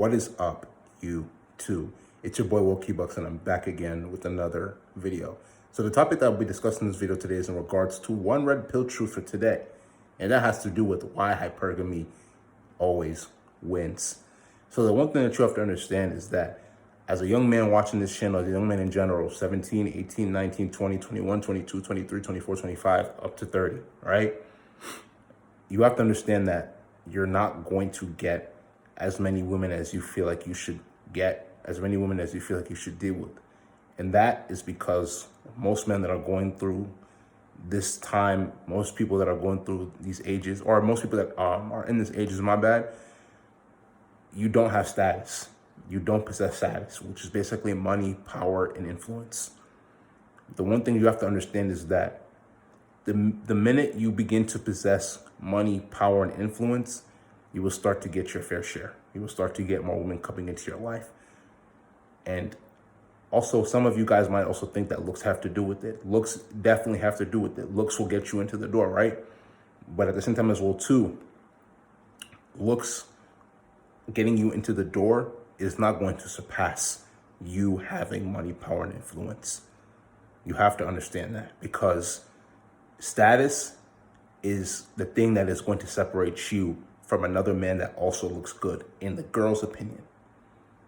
What is up, YouTube? It's your boy Wokey Bucks, and I'm back again with another video. So the topic that I'll be discussing in this video today is in regards to one red pill truth for today, and that has to do with why hypergamy always wins. So the one thing that you have to understand is that as a young man watching this channel, as a young man in general, 17, 18, 19, 20, 21, 22, 23, 24, 25, up to 30, right? You have to understand that you're not going to get as many women as you feel like you should get, as many women as you feel like you should deal with. And that is because most men that are going through this time, most people that are going through these ages, or most people that are in this ages, my bad, you don't have status. You don't possess status, which is basically money, power, and influence. The one thing you have to understand is that the minute you begin to possess money, power, and influence, you will start to get your fair share. You will start to get more women coming into your life. And also, some of you guys might also think that looks have to do with it. Looks definitely have to do with it. Looks will get you into the door, right? But at the same time as well, too, looks getting you into the door is not going to surpass you having money, power, and influence. You have to understand that, because status is the thing that is going to separate you from another man that also looks good, in the girl's opinion.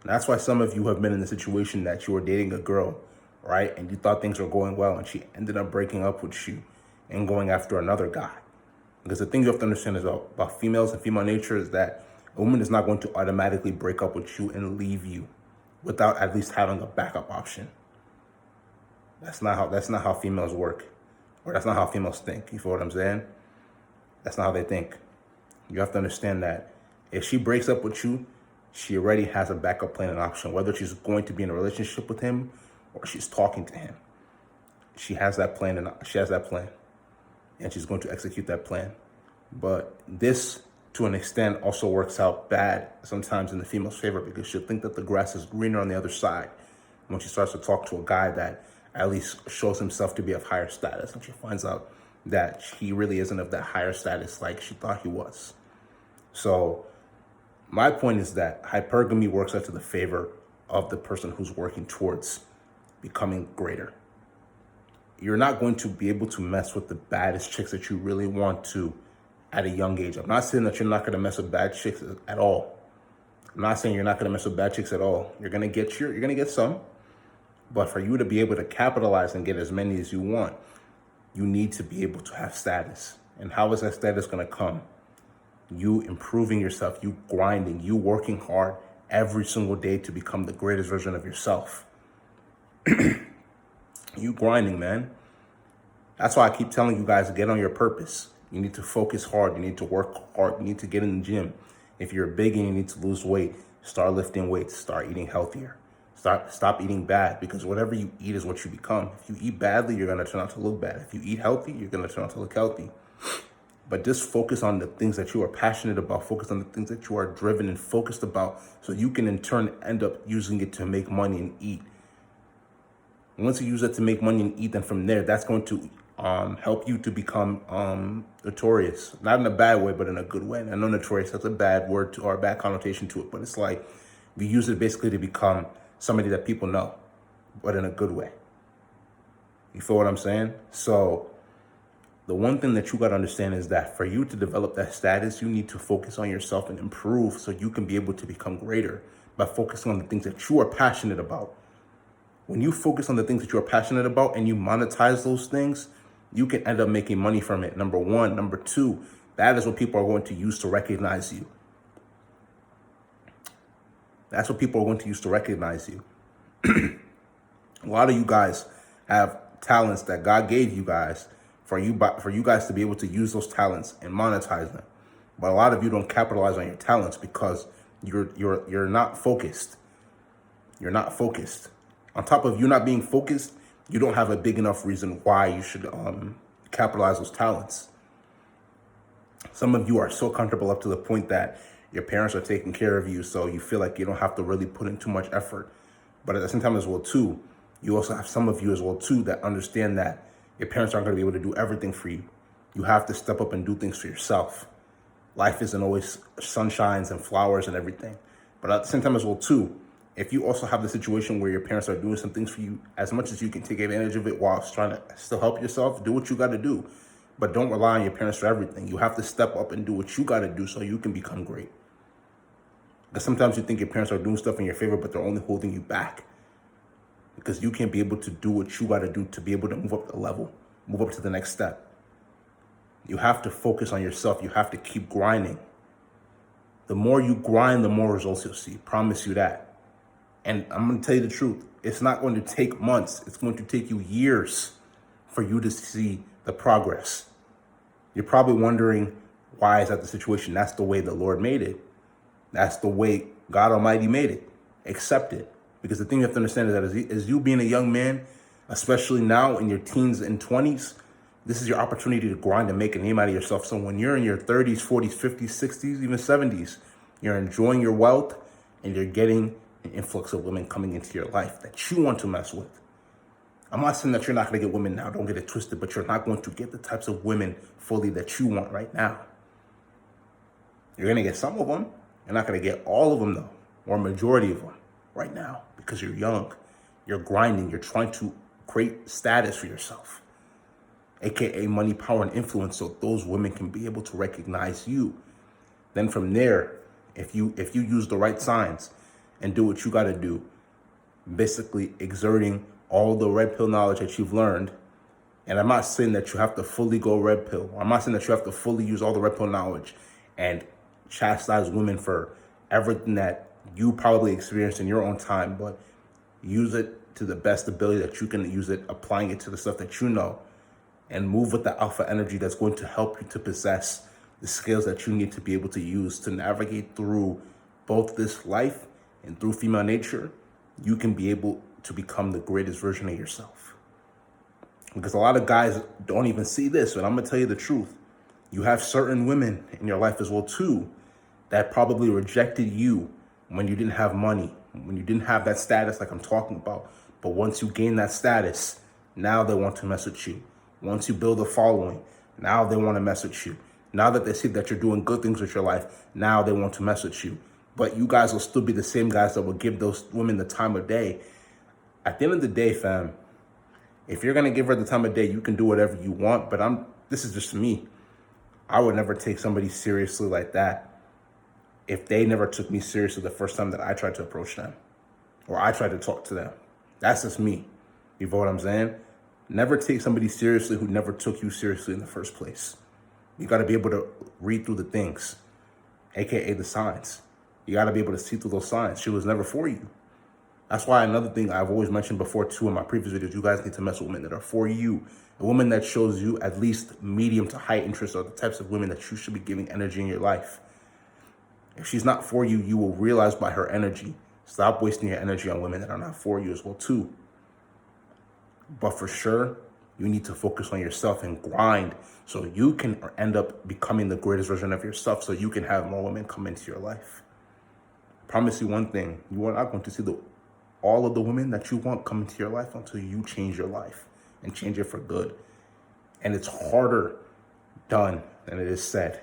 And that's why some of you have been in the situation that you were dating a girl, right? And you thought things were going well, and she ended up breaking up with you and going after another guy. Because the thing you have to understand is about females and female nature is that a woman is not going to automatically break up with you and leave you without at least having a backup option. That's not how females work, or that's not how females think. You feel what I'm saying? That's not how they think. You have to understand that if she breaks up with you, she already has a backup plan and option, whether she's going to be in a relationship with him or she's talking to him. She has that plan, and she's going to execute that plan. But this, to an extent, also works out bad sometimes in the female's favor, because she'll think that the grass is greener on the other side when she starts to talk to a guy that at least shows himself to be of higher status, and she finds out that he really isn't of that higher status like she thought he was. So my point is that hypergamy works out to the favor of the person who's working towards becoming greater. You're not going to be able to mess with the baddest chicks that you really want to at a young age. I'm not saying that you're not going to mess with bad chicks at all. I'm not saying you're not going to mess with bad chicks at all. You're going to get some, but for you to be able to capitalize and get as many as you want, you need to be able to have status. And how is that status going to come? You improving yourself, you grinding, you working hard every single day to become the greatest version of yourself. You grinding, man. That's why I keep telling you guys to get on your purpose. You need to focus hard. You need to work hard. You need to get in the gym. If you're big and you need to lose weight, start lifting weights. Start eating healthier. Stop eating bad, because whatever you eat is what you become. If you eat badly, you're going to turn out to look bad. If you eat healthy, you're going to turn out to look healthy. But just focus on the things that you are passionate about. Focus on the things that you are driven and focused about, so you can in turn end up using it to make money and eat. Once you use it to make money and eat, then from there, that's going to help you to become notorious. Not in a bad way, but in a good way. And I know notorious has a bad word or a bad connotation to it, but it's like we use it basically to become somebody that people know, but in a good way. You feel what I'm saying? So the one thing that you got to understand is that for you to develop that status, you need to focus on yourself and improve, so you can be able to become greater by focusing on the things that you are passionate about. When you focus on the things that you are passionate about and you monetize those things, you can end up making money from it, number one. Number two, that is what people are going to use to recognize you. That's what people are going to use to recognize you. A lot of you guys have talents that God gave you guys for you guys to be able to use those talents and monetize them. But a lot of you don't capitalize on your talents because you're not focused. You're not focused. On top of you not being focused, you don't have a big enough reason why you should capitalize those talents. Some of you are so comfortable up to the point that your parents are taking care of you, so you feel like you don't have to really put in too much effort. But at the same time as well, too, you also have some of you as well, too, that understand that your parents aren't going to be able to do everything for you. You have to step up and do things for yourself. Life isn't always sunshines and flowers and everything. But at the same time as well too, if you also have the situation where your parents are doing some things for you, as much as you can take advantage of it while trying to still help yourself, do what you got to do. But don't rely on your parents for everything. You have to step up and do what you got to do so you can become great. Because sometimes you think your parents are doing stuff in your favor, but they're only holding you back. Because you can't be able to do what you got to do to be able to move up the level, move up to the next step. You have to focus on yourself. You have to keep grinding. The more you grind, the more results you'll see. Promise you that. And I'm going to tell you the truth. It's not going to take months. It's going to take you years for you to see the progress. You're probably wondering, why is that the situation? That's the way the Lord made it. That's the way God Almighty made it. Accept it. Because the thing you have to understand is that as you being a young man, especially now in your teens and 20s, this is your opportunity to grind and make a name out of yourself. So when you're in your 30s, 40s, 50s, 60s, even 70s, you're enjoying your wealth and you're getting an influx of women coming into your life that you want to mess with. I'm not saying that you're not going to get women now. Don't get it twisted, but you're not going to get the types of women fully that you want right now. You're going to get some of them. You're not going to get all of them, though, or a majority of them right now, because you're young. You're grinding. You're trying to create status for yourself, aka money, power, and influence, so those women can be able to recognize you. Then from there, if you use the right signs and do what you got to do, basically exerting all the red pill knowledge that you've learned. And I'm not saying that you have to fully go red pill. I'm not saying that you have to fully use all the red pill knowledge and chastise women for everything that you probably experienced in your own time, but use it to the best ability that you can use it, applying it to the stuff that you know, and move with the alpha energy that's going to help you to possess the skills that you need to be able to use to navigate through both this life and through female nature. You can be able to become the greatest version of yourself. Because a lot of guys don't even see this, and I'm gonna tell you the truth. You have certain women in your life as well too that probably rejected you when you didn't have money, when you didn't have that status like I'm talking about. But once you gain that status, now they want to mess with you. Once you build a following, now they want to mess with you. Now that they see that you're doing good things with your life, now they want to mess with you. But you guys will still be the same guys that will give those women the time of day. At the end of the day, fam, if you're going to give her the time of day, you can do whatever you want. But this is just me. I would never take somebody seriously like that if they never took me seriously the first time that I tried to approach them or I tried to talk to them. That's just me. You know what I'm saying? Never take somebody seriously who never took you seriously in the first place. You got to be able to read through the things, aka the signs. You got to be able to see through those signs. She was never for you. That's why another thing I've always mentioned before too in my previous videos, you guys need to mess with women that are for you. A woman that shows you at least medium to high interest are the types of women that you should be giving energy in your life. If she's not for you, you will realize by her energy. Stop wasting your energy on women that are not for you as well too. But for sure, you need to focus on yourself and grind so you can end up becoming the greatest version of yourself so you can have more women come into your life. I promise you one thing, you are not going to see all of the women that you want come into your life until you change your life and change it for good. And it's harder done than it is said.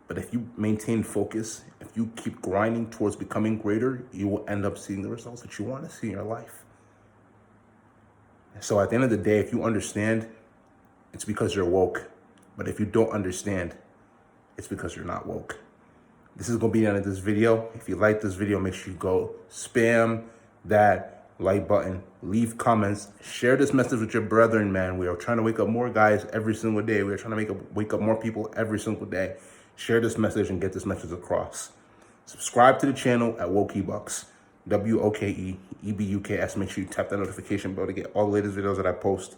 But if you maintain focus, if you keep grinding towards becoming greater, you will end up seeing the results that you want to see in your life. So at the end of the day, if you understand, it's because you're woke. But if you don't understand, it's because you're not woke. This is going to be the end of this video. If you like this video, make sure you go spam that like button, leave comments, share this message with your brethren, man. We are trying to wake up more guys every single day. We are trying to wake up more people every single day. Share this message and get this message across. Subscribe to the channel at WokeEbucks, WOKEEBUKS. Make sure you tap that notification bell to get all the latest videos that I post.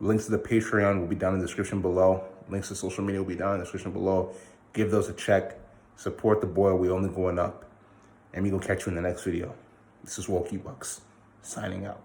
Links to the Patreon will be down in the description below. Links to social media will be down in the description below. Give those a check. Support the boy. We only going up. And we gonna catch you in the next video. This is WokeEbucks signing out.